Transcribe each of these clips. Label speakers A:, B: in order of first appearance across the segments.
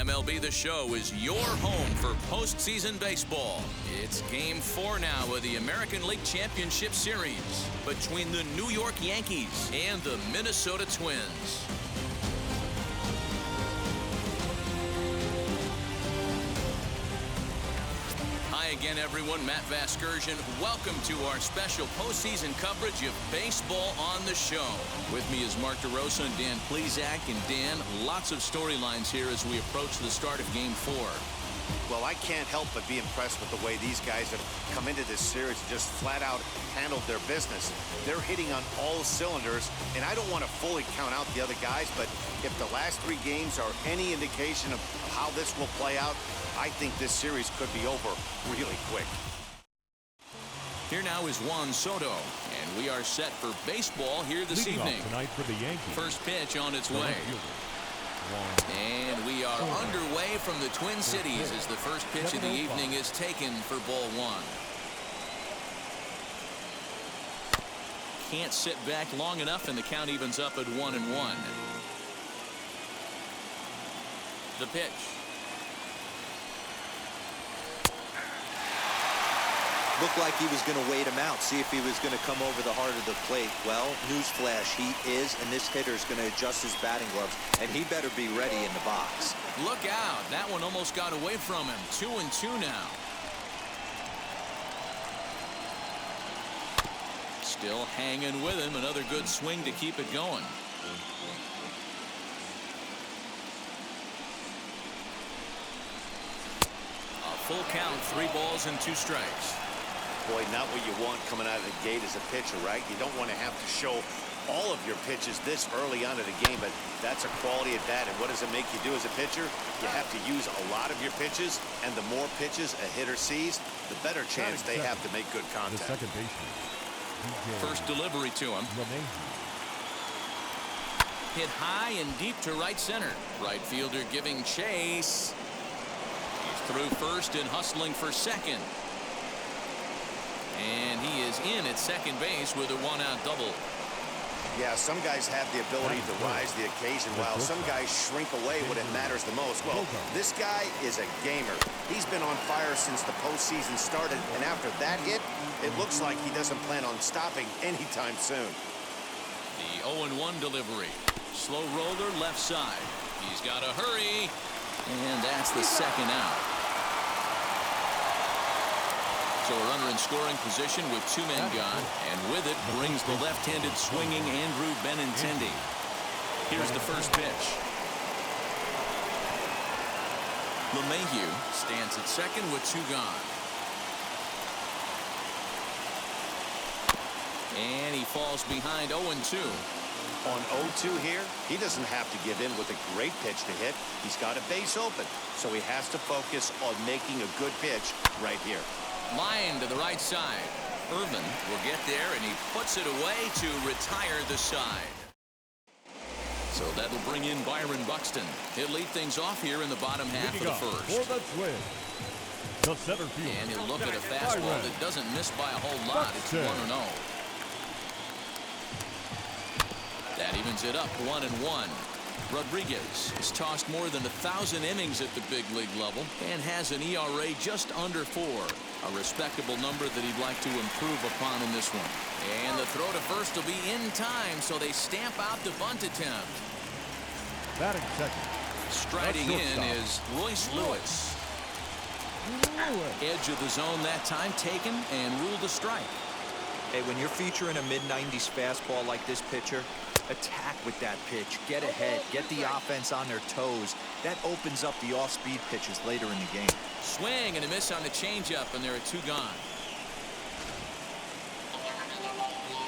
A: MLB The Show is your home for postseason baseball. It's Game 4 now of the American League Championship Series between the New York Yankees and the Minnesota Twins. Hi again, everyone. Matt Vasgersian. Welcome to our special postseason coverage of Baseball on the Show. With me is Mark DeRosa and Dan Plesac. And Dan, lots of storylines here as we approach the start of Game 4.
B: Well, I can't help but be impressed with the way these guys have come into this series and just flat out handled their business. They're hitting on all cylinders, and I don't want to fully count out the other guys, but if the last 3 games are any indication of how this will play out, I think this series could be over really quick.
A: Here now is Juan Soto, and we are set for baseball here this evening.
C: Tonight for the Yankees.
A: First pitch on its way. And we are underway from the Twin Cities as the first pitch of the evening is taken for ball 1. Can't sit back long enough, and the count evens up at 1-1. The pitch.
D: Looked like he was going to wait him out, see if he was going to come over the heart of the plate. Well, newsflash, he is, and this hitter is going to adjust his batting gloves, and he better be ready in the box.
A: Look out. That one almost got away from him. 2-2 now. Still hanging with him. Another good swing to keep it going. A full count, 3 balls and 2 strikes.
B: Boy, not what you want coming out of the gate as a pitcher, right? You don't want to have to show all of your pitches this early on in the game, but that's a quality at that. And what does it make you do as a pitcher? You have to use a lot of your pitches, and the more pitches a hitter sees, the better chance they have to make good contact.
C: The second baseman.
A: First delivery to him. Hit high and deep to right center. Right fielder giving chase. He's through first and hustling for second. And he is in at second base with a 1-out double.
B: Yeah, some guys have the ability to rise the occasion while some guys shrink away when it matters the most. Well, this guy is a gamer. He's been on fire since the postseason started, and after that hit, it looks like he doesn't plan on stopping anytime soon.
A: The 0-1 delivery. Slow roller left side. He's got to hurry. And that's the second out. So a runner in scoring position with 2 men gone, and with it brings the left-handed swinging Andrew Benintendi. Here's the first pitch. LeMahieu stands at second with 2 gone. And he falls behind 0-2.
B: On 0-2 here, he doesn't have to give in with a great pitch to hit. He's got a base open, so he has to focus on making a good pitch right here.
A: Line to the right side. Irvin will get there, and he puts it away to retire the side. So that'll bring in Byron Buxton. He'll lead things off here in the bottom half of the first.
C: For the Twins, the center field.
A: And he'll look at a fastball that doesn't miss by a whole lot. It's 1-0. That evens it up 1-1. Rodriguez has tossed more than 1,000 innings at the big league level and has an ERA just under 4. A respectable number that he'd like to improve upon in this one. And the throw to first will be in time, so they stamp out the bunt attempt.
C: Batting second.
A: Striding in is Royce Lewis. Edge of the zone that time taken and ruled a strike.
D: Hey, when you're featuring a mid-90s fastball like this pitcher, attack with that pitch, get ahead, get the offense on their toes. That opens up the off-speed pitches later in the game.
A: Swing and a miss on the changeup, and there are 2 gone.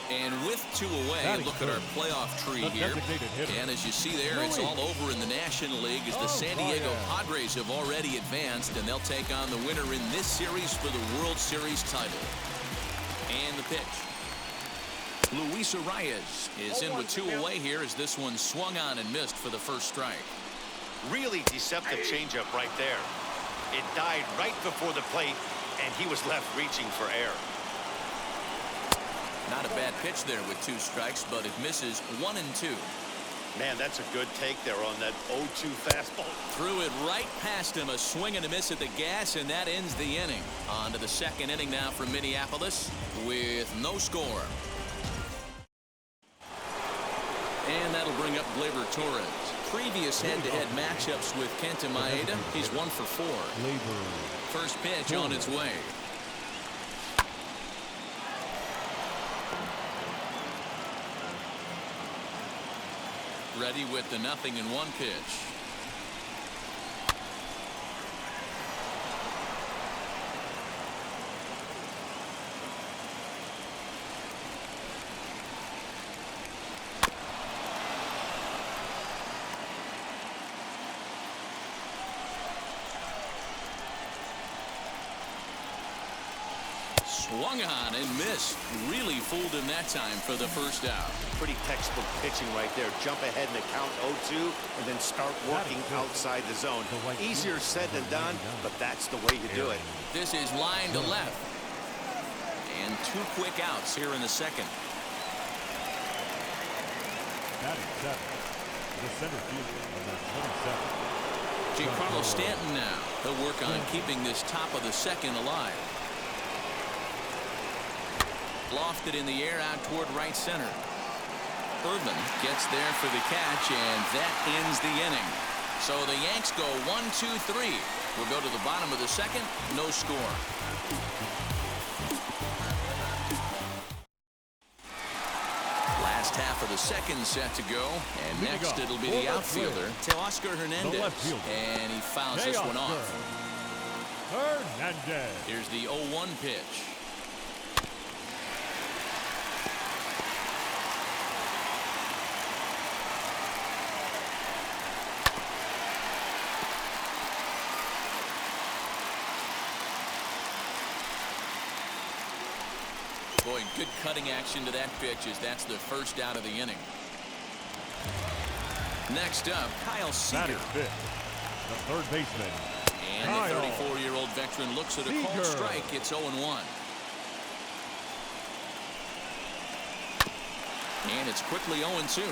A: And with 2 away, look at our playoff tree here. And as you see there, it's all over in the National League as the San Diego Padres have already advanced, and they'll take on the winner in this series for the World Series title. And the pitch. Luis Arias is in with 2 away here as this one swung on and missed for the first strike.
B: Really deceptive changeup right there. It died right before the plate, and he was left reaching for air.
A: Not a bad pitch there with 2 strikes, but it misses 1-2.
B: Man, that's a good take there on that 0-2 fastball.
A: Threw it right past him, a swing and a miss at the gas, and that ends the inning. On to the second inning now from Minneapolis with no score. And that'll bring up Gleyber Torres. Previous head-to-head matchups with Kenta Maeda, he's 1 for 4. First pitch on its way. Ready with the 0-1 pitch. Swung on and missed. Really fooled him that time for the first out.
B: Pretty textbook pitching right there. Jump ahead in the count 0-2 and then start working outside the zone. Easier said than done, but that's the way you do it.
A: This is line to left. And 2 quick outs here in the second.
C: Batting seventh, the center fielder, number 27.
A: Giancarlo Stanton now. He'll work on keeping this top of the second alive. Lofted in the air out toward right center. Irvin gets there for the catch, and that ends the inning. So the Yanks go 1-2-3. We'll go to the bottom of the second. No score. Last half of the second set to go, and next it'll be the outfielder, Teoscar Hernandez, and he fouls this one off.
C: Hernandez.
A: Here's the 0-1 pitch. Boy, good cutting action to that pitch as that's the first out of the inning. Next up, Kyle Seager.
C: The third baseman.
A: And the 34-year-old veteran looks at a called strike. It's 0-1. And it's quickly 0-2.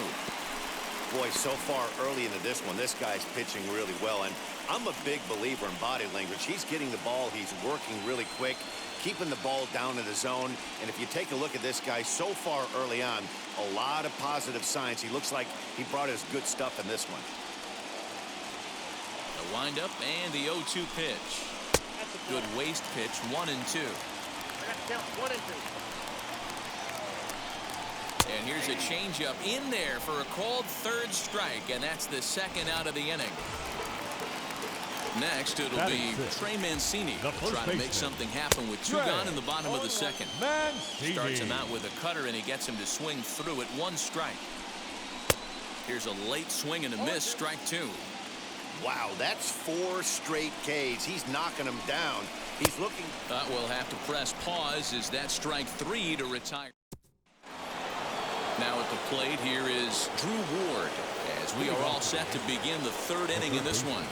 B: Boy, so far early into this one, this guy's pitching really well. And I'm a big believer in body language. He's getting the ball. He's working really quick, keeping the ball down in the zone. And if you take a look at this guy so far early on, a lot of positive signs. He looks like he brought his good stuff in this one.
A: The windup and the 0-2 pitch. Good waist pitch, 1-2. And here's a changeup in there for a called third strike, and that's the second out of the inning. Next, it'll be Trey Mancini trying to make something happen with 2 gone in the bottom of the second. Starts him out with a cutter, and he gets him to swing through at 1 strike. Here's a late swing and a miss, strike 2.
B: Wow, that's 4 straight Ks. He's knocking them down. He's looking.
A: We'll have to press pause as that strike 3 to retire. Now at the plate, here is Drew Ward as we are all set to begin the 3rd inning in this one.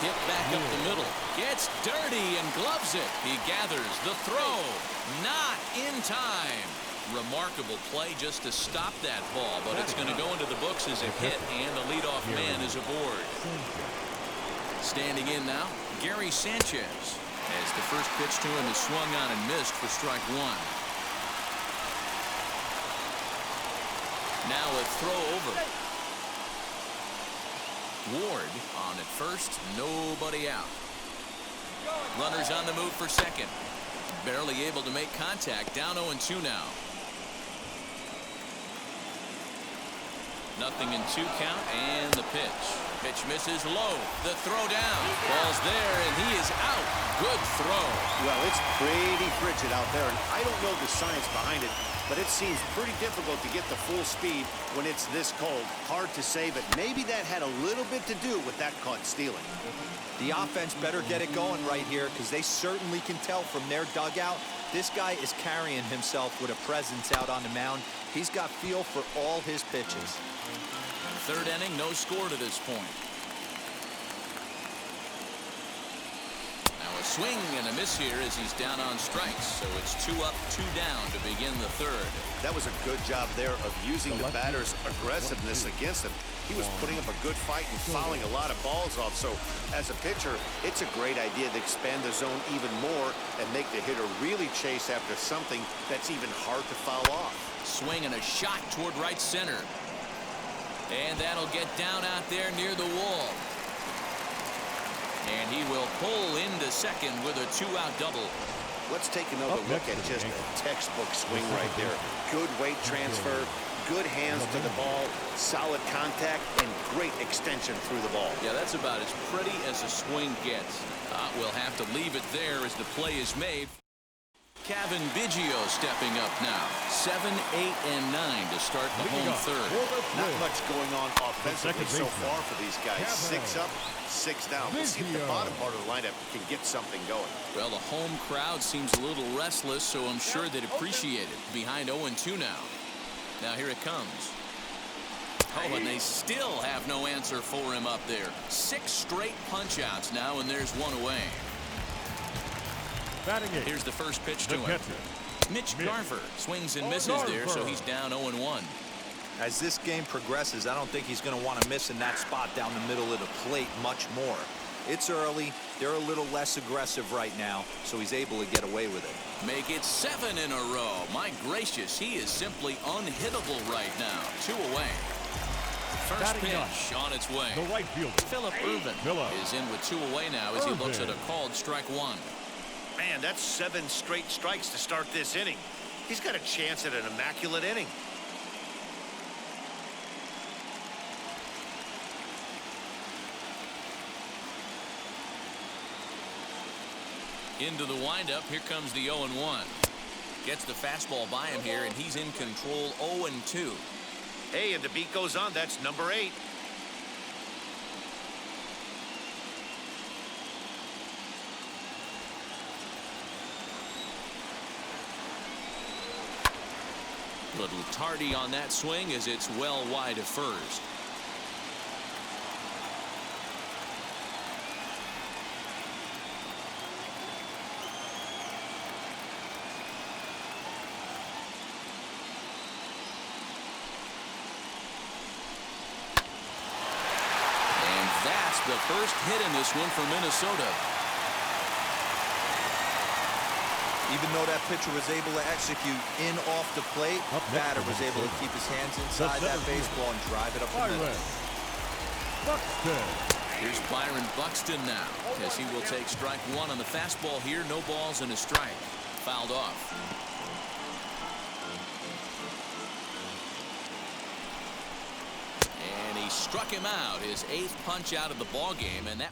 A: Hit back up the middle. Gets dirty and gloves it. He gathers the throw. Not in time. Remarkable play just to stop that ball, but it's going to go into the books as a hit, and the leadoff man is aboard. Standing in now, Gary Sanchez, as the first pitch to him is swung on and missed for strike 1. Now a throw over. Ward on at first, nobody out. Runners on the move for second. Barely able to make contact, down 0-2 now. 0-2 count, and the pitch. Pitch misses low. The throw down. Ball's there, and he is out. Good throw.
B: Well, it's pretty frigid out there, and I don't know the science behind it, but it seems pretty difficult to get the full speed when it's this cold. Hard to say, but maybe that had a little bit to do with that caught stealing.
D: The offense better get it going right here, because they certainly can tell from their dugout this guy is carrying himself with a presence out on the mound. He's got feel for all his pitches.
A: 3rd inning, no score to this point. Now a swing and a miss here as he's down on strikes. So it's 2 up, 2 down to begin the third.
B: That was a good job there of using the batter's aggressiveness against him. He was putting up a good fight and fouling a lot of balls off. So as a pitcher, it's a great idea to expand the zone even more and make the hitter really chase after something that's even hard to foul off.
A: Swing and a shot toward right center. And that'll get down out there near the wall. And he will pull into second with a 2-out double.
B: Let's take another look at just a textbook swing right there. Good weight transfer, good hands to the ball, solid contact, and great extension through the ball.
A: Yeah, that's about as pretty as a swing gets. We'll have to leave it there as the play is made. Kevin Biggio stepping up now. 7, 8, and 9 to start the home third.
B: Not much going on offensively so far for these guys. 6 up, 6 down. Let's see if the bottom part of the lineup can get something going.
A: Well, the home crowd seems a little restless, so I'm sure they'd appreciate it. Behind 0-2 now. Now here it comes. Oh, and they still have no answer for him up there. 6 straight punch-outs now, and there's 1 away. Here's the first pitch to him. Mitch Garver swings and misses there, so he's down 0-1.
D: As this game progresses, I don't think he's going to want to miss in that spot down the middle of the plate much more. It's early. They're a little less aggressive right now, so he's able to get away with it.
A: Make it 7 in a row. My gracious, he is simply unhittable right now. 2 away. First pitch on its way.
C: The right fielder,
A: Phillip Ervin is in with 2 away now as he looks at a called strike 1.
B: Man, that's 7 straight strikes to start this inning. He's got a chance at an immaculate inning.
A: Into the windup. Here comes the 0-1. Gets the fastball by him here, and he's in control. 0-2.
B: Hey, and the beat goes on. That's number 8.
A: Little tardy on that swing as it's well wide of first. And that's the first hit in this one for Minnesota.
D: Even though that pitcher was able to execute in off the plate, batter was able to keep his hands inside that baseball and drive it up the middle.
A: Here's Byron Buxton now as he will take strike 1 on the fastball here. No balls and a strike. Fouled off. And he struck him out. His 8th punch out of the ball game, and that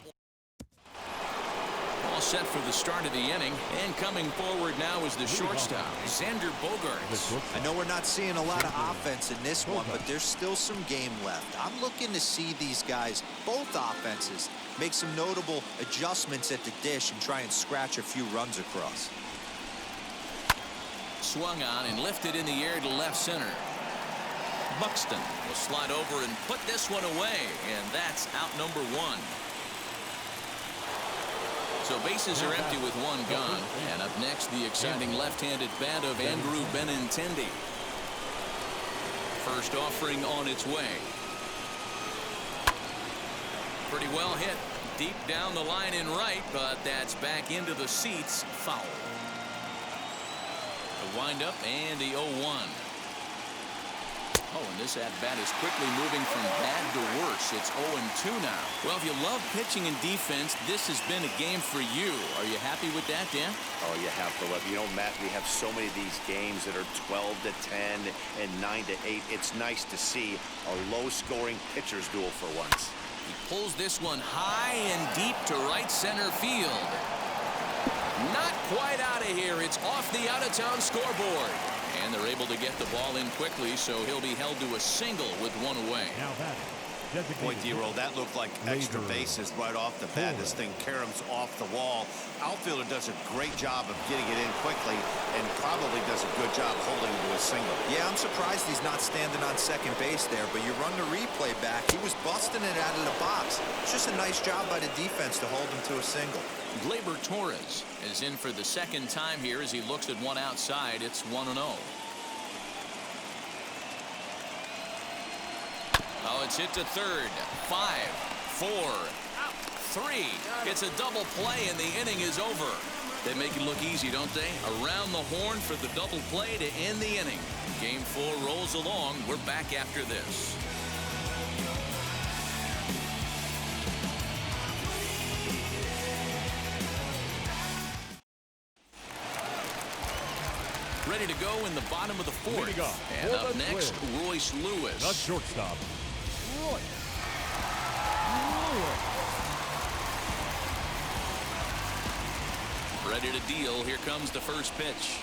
A: all set for the start of the inning. And coming forward now is the shortstop, Xander Bogaerts.
D: I know we're not seeing a lot of offense in this one, but there's still some game left. I'm looking to see these guys, both offenses, make some notable adjustments at the dish and try and scratch a few runs across.
A: Swung on and lifted in the air to left center. Buxton will slide over and put this one away, and that's out number 1. So bases are empty with 1 gone. And up next, the exciting left-handed bat of Andrew Benintendi. First offering on its way. Pretty well hit. Deep down the line in right, but that's back into the seats. Foul. The windup and the 0-1. Oh, and this at-bat is quickly moving from bad to worse. It's 0-2 now. Well, if you love pitching and defense, this has been a game for you. Are you happy with that, Dan?
B: Oh, you have to love. You know, Matt, we have so many of these games that are 12-10 and 9-8. It's nice to see a low-scoring pitcher's duel for once.
A: He pulls this one high and deep to right center field. Not quite out of here. It's off the out-of-town scoreboard. And they're able to get the ball in quickly, so he'll be held to a single with 1 away.
C: Now that
B: Boy, D-Roll, that looked like extra bases right off the bat. This thing caroms off the wall. Outfielder does a great job of getting it in quickly and probably does a good job holding it to a single.
D: Yeah, I'm surprised he's not standing on second base there, but you run the replay back. He was busting it out of the box. It's just a nice job by the defense to hold him to a single.
A: Gleyber Torres is in for the second time here as he looks at one outside. It's 1-0. Oh, it's hit to third. 5, 4, 3. It's a double play, and the inning is over. They make it look easy, don't they? Around the horn for the double play to end the inning. Game 4 rolls along. We're back after this. Ready to go in the bottom of the fourth. And up next, Royce Lewis.
C: The shortstop, Royce.
A: Ready to deal. Here comes the first pitch.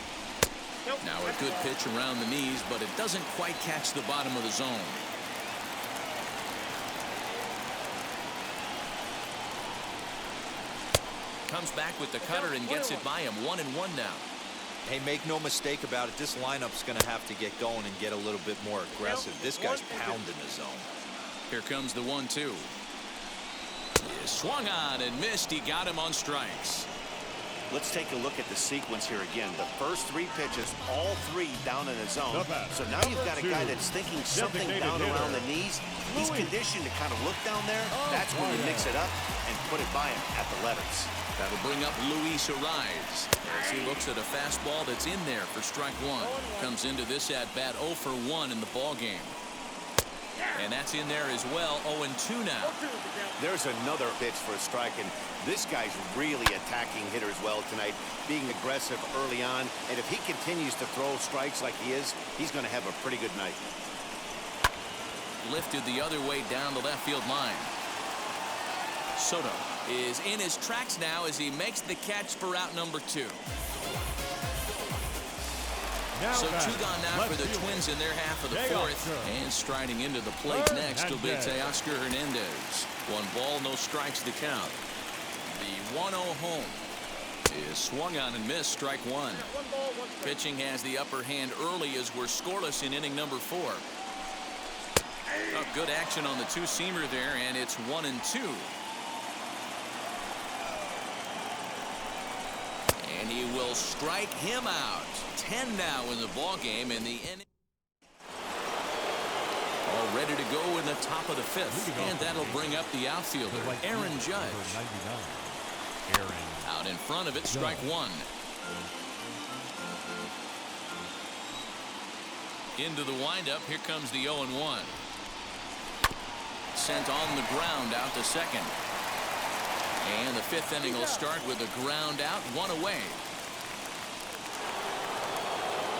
A: Now a good pitch around the knees, but it doesn't quite catch the bottom of the zone. Comes back with the cutter and gets it by him. 1-1 now.
D: Hey, make no mistake about it. This lineup's going to have to get going and get a little bit more aggressive. This guy's pounding the zone.
A: Here comes the 1-2. He swung on and missed. He got him on strikes.
B: Let's take a look at the sequence here again. The first 3 pitches, all 3 down in the zone. So now you've got a guy that's thinking something down around the knees. He's conditioned to kind of look down there. That's when you mix it up and put it by him at the letters.
A: That'll bring up Luis Ariz as he looks at a fastball that's in there for strike 1. Comes into this at bat 0 for 1 in the ball game. And that's in there as well. 0-2 now.
B: There's another pitch for a strike, and this guy's really attacking hitters well tonight, being aggressive early on. And if he continues to throw strikes like he is, he's going to have a pretty good night.
A: Lifted the other way down the left field line. Soto is in his tracks now as he makes the catch for out number 2. So 2 gone now for the Twins in their half of the fourth. And striding into the plate next will be Teoscar Hernandez. 1 ball, no strikes to count. The 1-0 home is swung on and missed. Strike 1. Pitching has the upper hand early as we're scoreless in inning number 4. Oh, good action on the 2-seamer there, and it's 1-2. And he will strike him out. 10 now in the ball game, and the inning all ready to go in the top of the 5th, and that'll bring up the outfielder Aaron Judge. Out in front of it, strike 1. Into the windup. Here comes the 0-1. Sent on the ground out to second. And the 5th inning will start with a ground out, 1 away.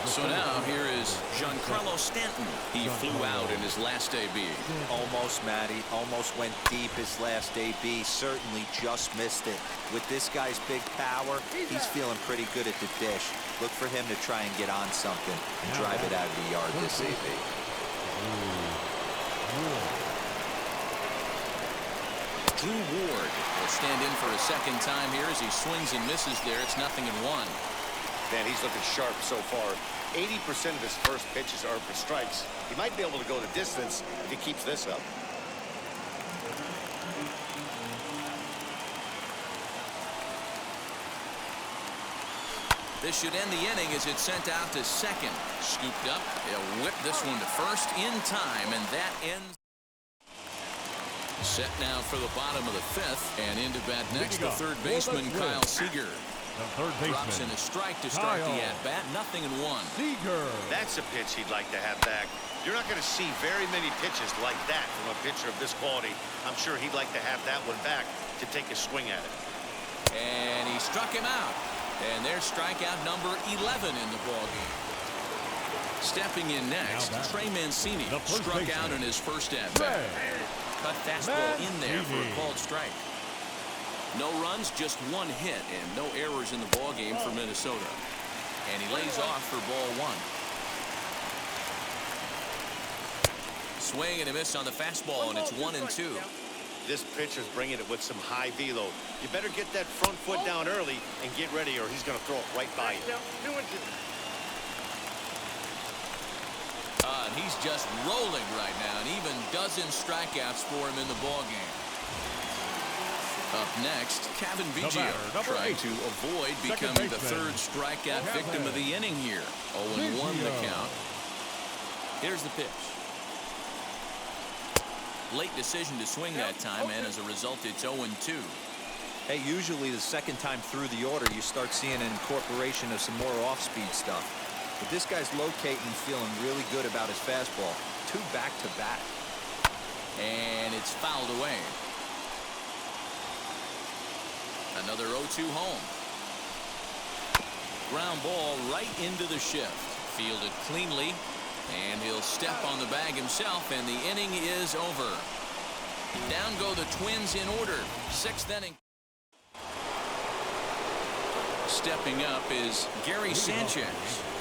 A: So now here is Giancarlo Stanton. He flew out in his last AB.
D: Almost, Matty. Almost went deep his last AB. Certainly just missed it. With this guy's big power, he's feeling pretty good at the dish. Look for him to try and get on something and drive it out of the yard this AB.
A: Drew Ward will stand in for a second time here as he swings and misses there. It's 0-1.
B: Man, he's looking sharp so far. 80% of his first pitches are for strikes. He might be able to go the distance if he keeps this up.
A: This should end the inning as it's sent out to second. Scooped up. He'll whip this one to first in time, and that ends. Set now for the bottom of the 5th, and into bat next, the third baseman Kyle Seager.
C: The third baseman
A: Drops in a strike to start the at-bat. 0-1.
C: Seager.
B: That's a pitch he'd like to have back. You're not going to see very many pitches like that from a pitcher of this quality. I'm sure he'd like to have that one back to take a swing at it.
A: And he struck him out. And there's strikeout number 11 in the ballgame. Stepping in next, Trey Mancini struck out in his first at-bat. Cut fastball in there for a called strike. No runs, just 1 hit, and no errors in the ballgame for Minnesota. And he lays off for ball 1. swing and a miss on the fastball, and it's 1-2.
B: This pitcher's bringing it with some high velo. You better get that front foot down early and get ready, or he's going to throw it right by you.
A: And he's just rolling right now, and even dozens strikeouts for him in the ballgame. Up next, Kevin Biggio trying to avoid becoming the third strikeout victim of the inning here. 0-1 the count. Here's the pitch. Late decision to swing that time, and as a result, it's 0-2.
D: Hey, usually the second time through the order, you start seeing an incorporation of some more off-speed stuff. But this guy's locating and feeling really good about his fastball. 2 back-to-back.
A: And it's fouled away. Another 0-2 home. Ground ball right into the shift. Fielded cleanly. And he'll step on the bag himself, and the inning is over. Down go the Twins in order. 6th inning. Stepping up is Gary Sanchez,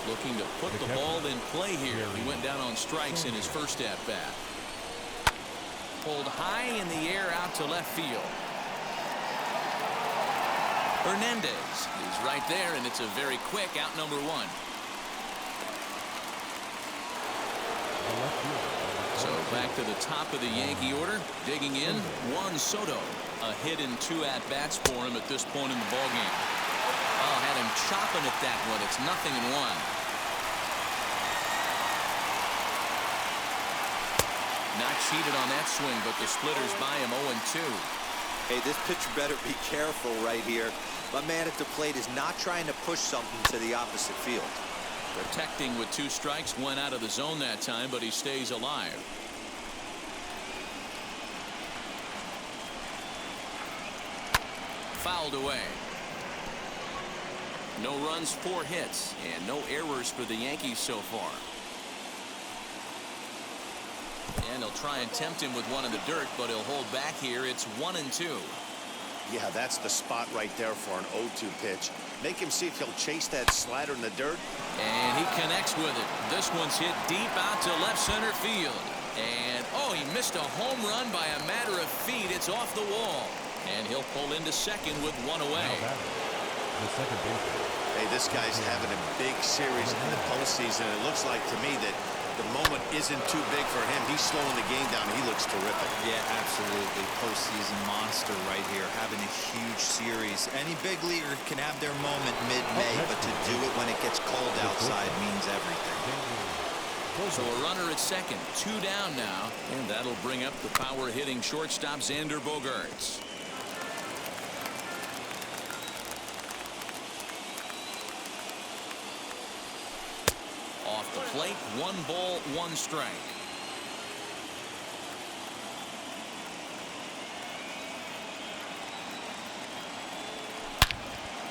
A: looking to put the ball in play here. He went down on strikes in his first at-bat. Pulled high in the air out to left field. Hernandez is right there, and it's a very quick out number 1. So back to the top of the Yankee order. Digging in, Juan Soto. A hit in 2 at-bats for him at this point in the ballgame. Oh, had him chopping at that one. It's 0-1. Not cheated on that swing, but the splitters by him 0-2.
D: Hey, this pitcher better be careful right here. My man at the plate is not trying to push something to the opposite field.
A: Protecting with 2 strikes, went out of the zone that time, but he stays alive. Fouled away. No runs, 4 hits, and no errors for the Yankees so far. And he'll try and tempt him with one in the dirt, but he'll hold back here. It's 1-2.
B: Yeah, that's the spot right there for an 0-2 pitch. Make him see if he'll chase that slider in the dirt.
A: And he connects with it. This one's hit deep out to left center field. And, oh, he missed a home run by a matter of feet. It's off the wall. And he'll pull into second with 1 away.
B: Hey, this guy's having a big series in the postseason. It looks like to me that the moment isn't too big for him. He's slowing the game down. He looks terrific.
D: Yeah, absolutely. Postseason monster right here, having a huge series. Any big leaguer can have their moment mid-May, but to do it when it gets cold outside means everything.
A: So a runner at second, 2 down now, and that'll bring up the power-hitting shortstop Xander Bogaerts. Off the plate, 1 ball, 1 strike.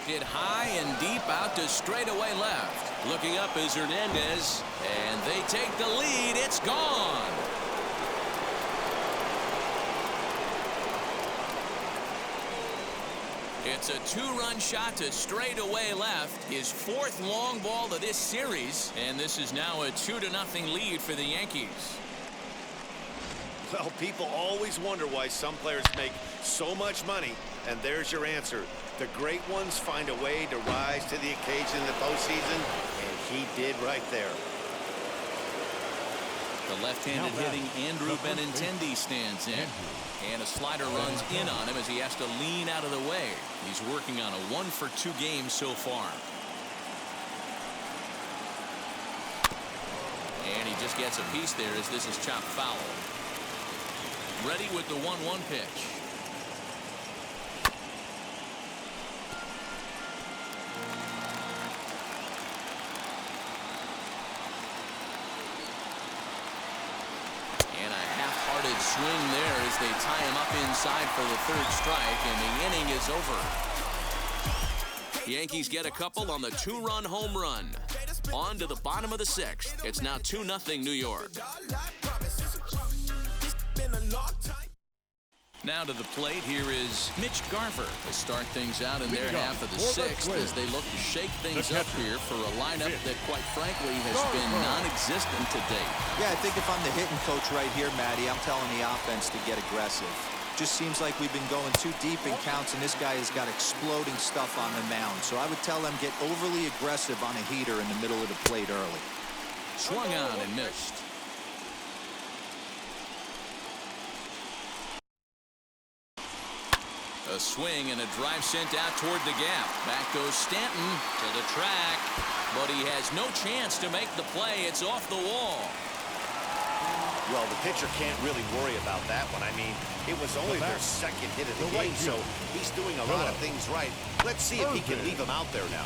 A: Hit high and deep out to straightaway left. Looking up is Hernandez, and they take the lead. It's gone. It's a 2-run shot to straightaway left. His 4th long ball of this series, and this is now a 2-0 lead for the Yankees.
B: Well, people always wonder why some players make so much money, and there's your answer. The great ones find a way to rise to the occasion in the postseason, and he did right there.
A: The left-handed hitting Andrew Benintendi stands in. And a slider runs in on him as he has to lean out of the way. He's working on a 1-for-2 game so far. And he just gets a piece there as this is chopped foul. Ready with the 1-1 pitch. Swing there as they tie him up inside for the 3rd strike, and the inning is over. Yankees get a couple on the 2-run home run. On to the bottom of the 6th. It's now 2-0 New York. Now to the plate, here is Mitch Garver to start things out in their half of the sixth as they look to shake things up here for a lineup that, quite frankly, has been non-existent to date.
D: Yeah, I think if I'm the hitting coach right here, Matty, I'm telling the offense to get aggressive. Just seems like we've been going too deep in counts, and this guy has got exploding stuff on the mound. So I would tell them get overly aggressive on a heater in the middle of the plate early.
A: Swung on and missed. A swing and a drive sent out toward the gap. Back goes Stanton to the track, but he has no chance to make the play. It's off the wall.
B: Well, the pitcher can't really worry about that one. I mean, it was only their second hit of the game, so he's doing a lot of things right. Let's see if he can leave him out there now.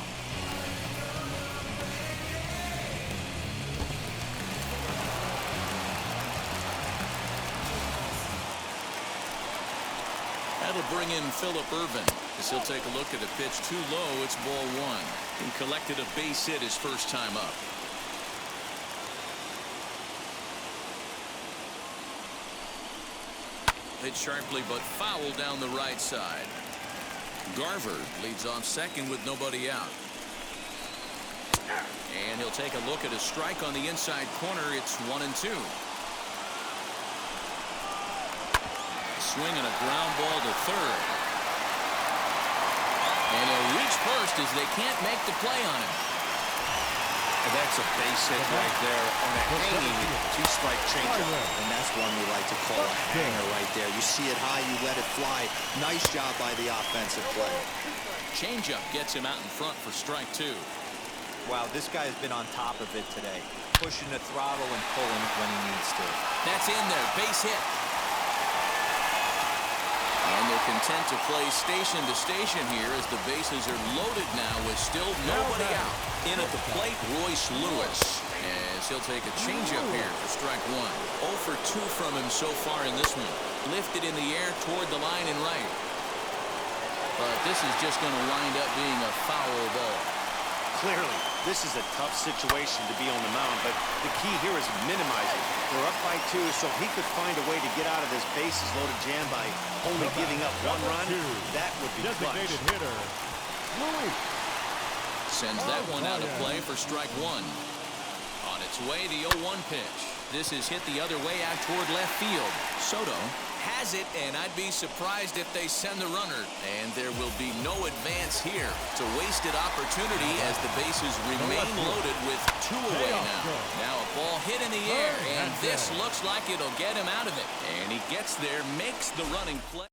A: That'll bring in Phillip Ervin as he'll take a look at a pitch too low. It's ball one. He collected a base hit his first time up. Hit sharply but foul down the right side. Garver leads off second with nobody out. And he'll take a look at a strike on the inside corner. It's 1-2. Swing and a ground ball to third. And he'll reach first as they can't make the play on him.
B: And that's a base hit right there on a hanging two-strike changeup.
D: And that's one we like to call a hanger right there. You see it high, you let it fly. Nice job by the offensive player.
A: Changeup gets him out in front for strike two.
D: Wow, this guy has been on top of it today. Pushing the throttle and pulling it when he needs to.
A: That's in there. Base hit. And they're content to play station to station here as the bases are loaded now with still nobody out. In at the plate, Royce Lewis, as he'll take a changeup here for strike one. 0 for 2 from him so far in this one. Lifted in the air toward the line and right. But this is just going to wind up being a foul ball.
B: Clearly, this is a tough situation to be on the mound, but the key here is minimizing. They're up by 2, so if he could find a way to get out of this bases loaded jam by only giving up 1 run, that would be clutch.
C: Hitter, Louis.
A: Sends that one out of play for strike one. On its way, the 0-1 pitch. This is hit the other way out toward left field. Soto has it, and I'd be surprised if they send the runner. And there will be no advance here. It's a wasted opportunity as the bases remain loaded with 2 away now. Now a ball hit in the air, and this looks like it'll get him out of it. And he gets there, makes the running play.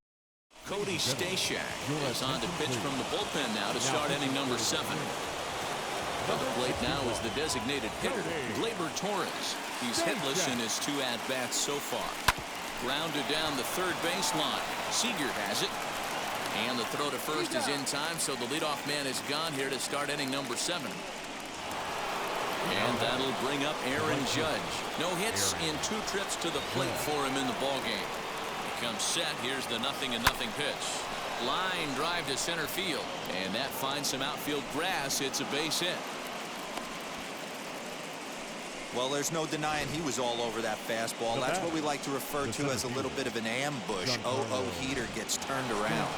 A: Cody Stashak is on to pitch from the bullpen now to start inning number 7. On the plate now is the designated hitter, Gleyber Torres. He's hitless in his 2 at-bats so far. Grounded down the third baseline. Seager has it. And the throw to first is in time, so the leadoff man is gone here to start inning number 7. And that'll bring up Aaron Judge. No hits in 2 trips to the plate for him in the ballgame. He comes set. Here's the 0-0 pitch. Line drive to center field. And that finds some outfield grass. It's a base hit.
D: Well, there's no denying he was all over that fastball. That's what we like to refer to as a little bit of an ambush. 0-0 heater gets turned around.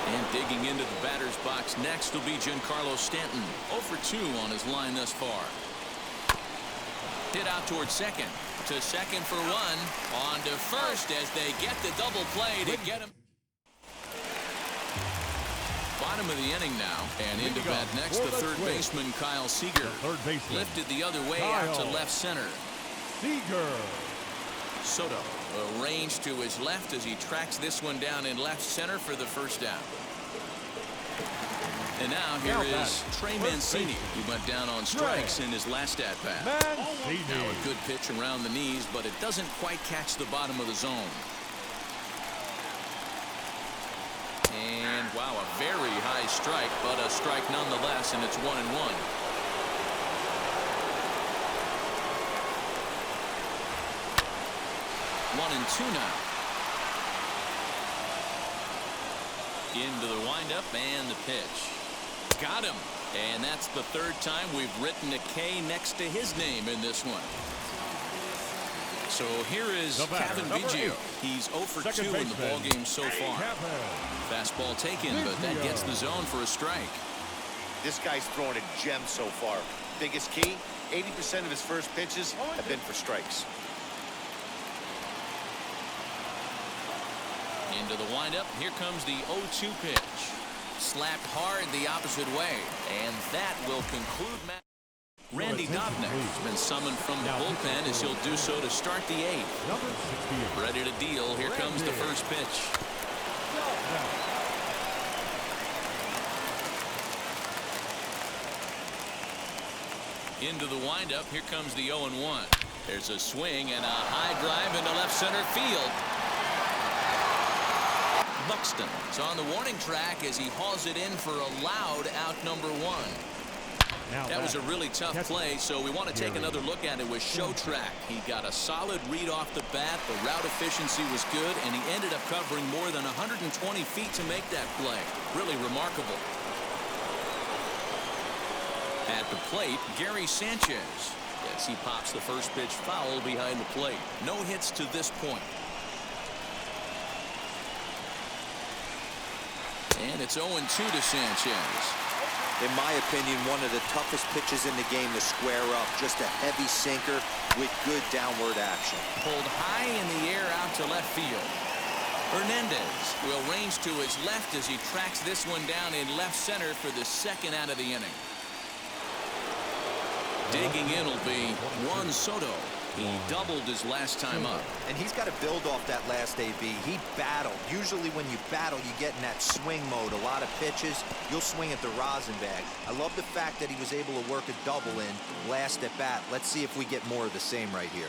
A: And digging into the batter's box next will be Giancarlo Stanton. 0 for 2 on his line thus far. Hit out towards second. To second for 1. On to first as they get the double play to get him. Bottom of the inning now, and into bat next, the third baseman Kyle Seager. Lifted the other way out to left center.
C: Seager.
A: Soto arranged to his left as he tracks this one down in left center for the first down. And now here is Trey Mancini, who went down on strikes in his last at bat. Now a good pitch around the knees, but it doesn't quite catch the bottom of the zone. And wow, a very high strike, but a strike nonetheless, and it's 1-1. 1-2 now. Into the windup and the pitch. Got him. And that's the 3rd time we've written a K next to his name in this one. So here is Kevin Biggio. He's 0 for 2 in the ballgame so far. Fastball taken, but that gets the zone for a strike.
B: This guy's throwing a gem so far. Biggest key, 80% of his first pitches have been for strikes.
A: Into the windup. Here comes the 0-2 pitch. Slapped hard the opposite way. And that will conclude match. Randy Dobnak has been summoned from the bullpen as he'll do so to start the 8th. Ready to deal. Here comes the first pitch. Into the windup. Here comes the 0-1. There's a swing and a high drive into left center field. Buxton is on the warning track as he hauls it in for a loud out number 1. That was a really tough play, so we want to take another look at it with Show Track. He got a solid read off the bat. The route efficiency was good, and he ended up covering more than 120 feet to make that play. Really remarkable. At the plate, Gary Sanchez. Yes, he pops the first pitch foul behind the plate. No hits to this point. And it's 0-2 to Sanchez.
D: In my opinion, one of the toughest pitches in the game to square up. Just a heavy sinker with good downward action.
A: Pulled high in the air out to left field. Hernandez will range to his left as he tracks this one down in left center for the second out of the inning. Digging in will be Juan Soto. He doubled his last time up.
D: And he's got to build off that last AB. He battled. Usually when you battle, you get in that swing mode. A lot of pitches, you'll swing at the rosin bag. I love the fact that he was able to work a double in last at bat. Let's see if we get more of the same right here.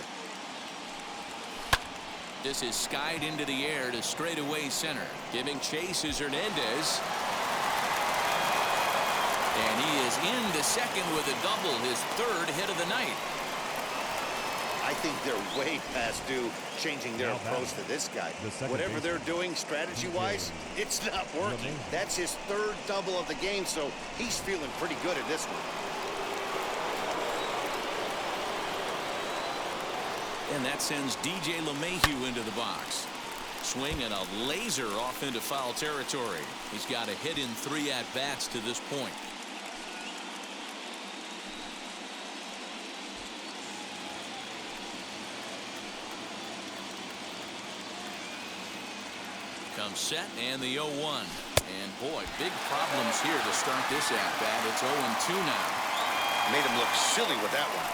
A: This is skied into the air to straightaway center. Giving chase is Hernandez. And he is into second with a double, his 3rd hit of the night.
B: I think they're way past due changing their approach to this guy. Whatever they're doing strategy-wise, it's not working. That's his 3rd double of the game, so he's feeling pretty good at this one.
A: And that sends DJ LeMahieu into the box. Swing and a laser off into foul territory. He's got a hit in 3 at-bats to this point. Comes set and the 0-1. And boy, big problems here to start this at-bat. It's 0-2 now.
B: Made him look silly with that one.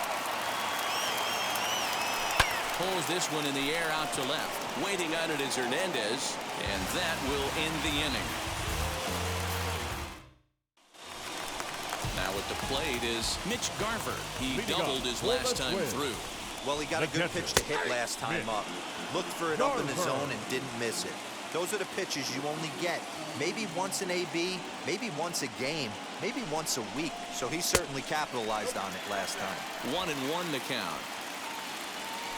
A: Pulls this one in the air out to left. Waiting on it is Hernandez. And that will end the inning. Now at the plate is Mitch Garver. He doubled his last time through.
D: Well, he got a good pitch to hit last time up. Looked for it up in the zone and didn't miss it. Those are the pitches you only get maybe once an AB, maybe once a game, maybe once a week. So he certainly capitalized on it last time.
A: 1-1 the count.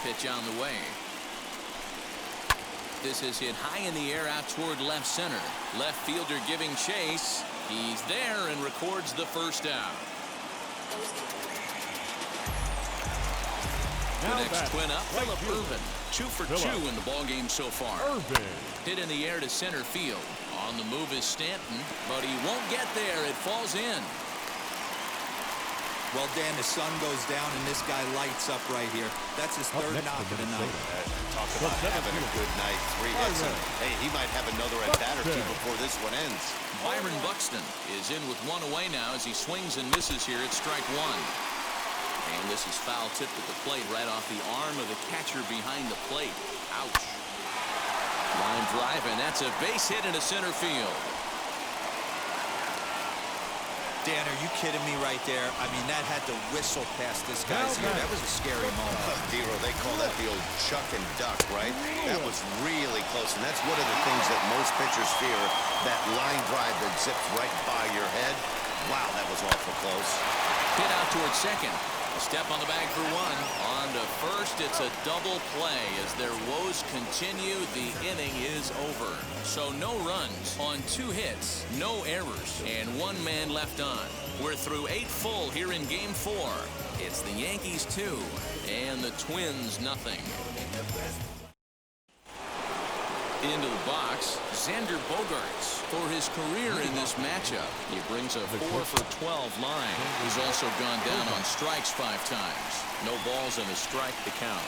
A: Pitch on the way. This is hit high in the air out toward left center. Left fielder giving chase. He's there and records the first out. The next twin up, Phillip Ervin. 2 for 2 in the ballgame so far. Hit in the air to center field. On the move is Stanton, but he won't get there. It falls in.
D: Well, Dan, the sun goes down and this guy lights up right here. That's his 3rd knock of the night.
B: Talk about having a good night. 3 hits. Hey, he might have another at-bat or 2 before this one ends.
A: Byron Buxton is in with 1 away now as he swings and misses here at strike 1. And this is foul tipped at the plate right off the arm of the catcher behind the plate. Ouch. Line drive, and that's a base hit into center field.
D: Dan, are you kidding me right there? I mean, that had to whistle past this guy's ear. That was a scary moment.
B: Dero, they call that the old chuck and duck, right? That was really close, and that's one of the things that most pitchers fear, that line drive that zips right by your head. Wow, that was awful close.
A: Hit out towards second. A step on the bag for 1. On to first, it's a double play. As their woes continue, the inning is over. So no runs on 2 hits, no errors, and 1 man left on. We're through 8 full here in Game 4. It's the Yankees 2 and the Twins nothing. Into the box, Xander Bogaerts for his career in this matchup. He brings a 4-for-12 line. He's also gone down on strikes 5 times. No balls and a strike to count.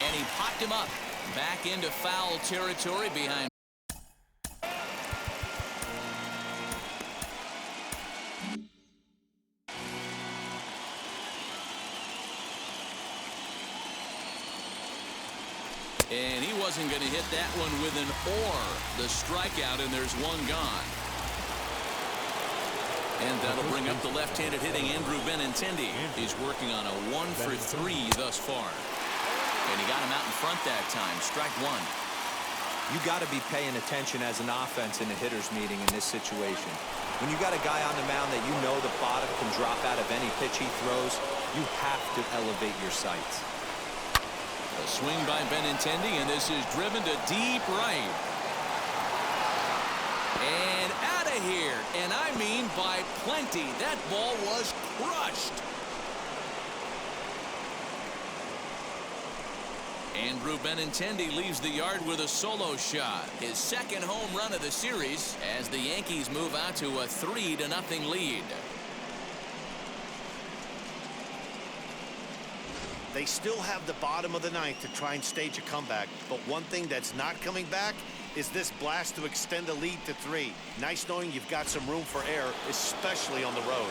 A: And he popped him up back into foul territory behind. And he wasn't going to hit that one with an or. The strikeout, and there's one gone. And that'll bring up the left-handed hitting Andrew Benintendi. He's working on a 1-for-3 thus far. And he got him out in front that time. Strike 1.
D: You got to be paying attention as an offense in a hitter's meeting in this situation. When you got a guy on the mound that you know the bottom can drop out of any pitch he throws, you have to elevate your sights.
A: A swing by Benintendi, and this is driven to deep right. And out of here. And I mean by plenty. That ball was crushed. Andrew Benintendi leaves the yard with a solo shot. His second home run of the series as the Yankees move out to a 3-0 lead.
B: They still have the bottom of the ninth to try and stage a comeback, but one thing that's not coming back is this blast to extend the lead to 3. Nice knowing you've got some room for error, especially on the road.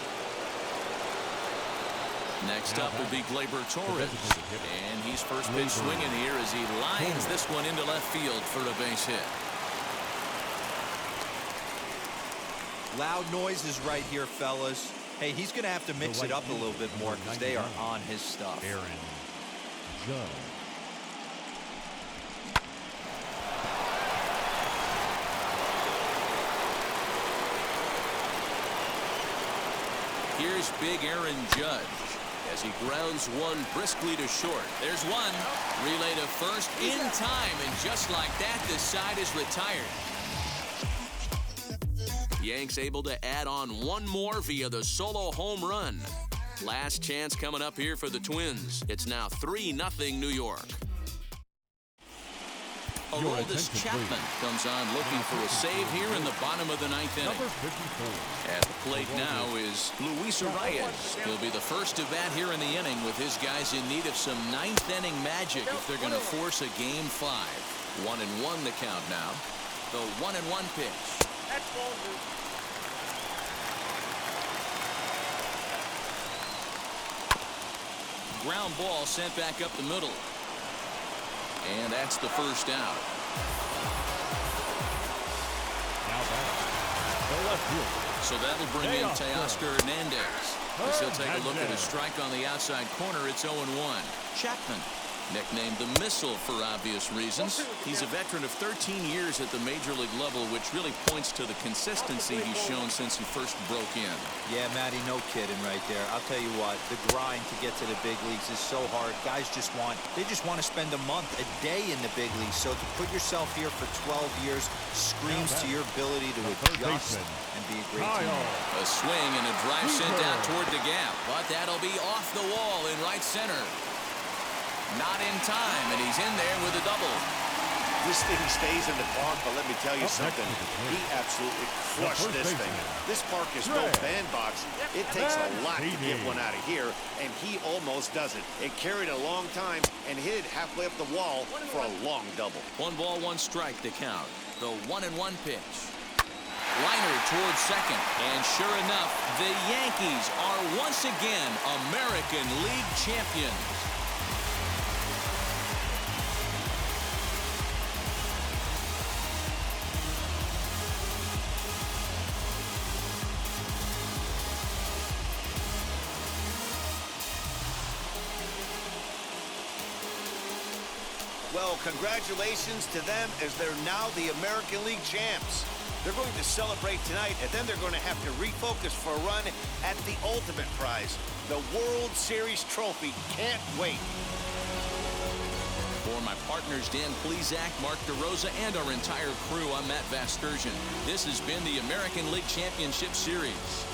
A: Next up will be Gleyber Torres, and he's first pitch swinging here as he lines this one into left field for a base hit.
D: Loud noises right here, fellas. Hey, he's going to have to mix it up a little bit more because they are on his stuff.
A: Here's big Aaron Judge as he grounds one briskly to short. There's one. Relay to first in time, and just like that, the side is retired. Yanks able to add on one more via the solo home run. Last chance coming up here for the Twins. It's now 3-0 New York. Aroldis Chapman comes on looking for a save here in the bottom of the 9th inning. At the plate now is Luis Arias. He'll be the first to bat here in the inning with his guys in need of some 9th inning magic if they're going to force a game 5. 1-1 the count now. The 1-1 pitch. Ground ball sent back up the middle. And that's the first out. So that'll bring in Teoscar Hernandez. As he'll take a look at a strike on the outside corner. It's 0-1. Chapman, nicknamed the Missile for obvious reasons. He's a veteran of 13 years at the major league level, which really points to the consistency he's shown since he first broke in.
D: Yeah, Matty, no kidding right there. I'll tell you what, the grind to get to the big leagues is so hard. Guys just want to spend a month, a day in the big leagues. So to put yourself here for 12 years screams to your ability to adjust and be a great team.
A: A swing and a drive sent out toward the gap, but that'll be off the wall in right center. Not in time, and he's in there with a double.
B: This thing stays in the park, but let me tell you something. He absolutely crushed this thing. This park is no bandbox. It takes a lot to get one out of here, and he almost does it. It carried a long time and hit it halfway up the wall for a long double.
A: 1-1 strike to count. The 1-1 pitch. Liner towards second, and sure enough, the Yankees are once again American League champions.
B: Well, congratulations to them as they're now the American League champs. They're going to celebrate tonight, and then they're going to have to refocus for a run at the ultimate prize, the World Series trophy. Can't wait.
A: For my partners Dan Plesac, Mark DeRosa, and our entire crew, I'm Matt Vasturgeon. This has been the American League Championship Series.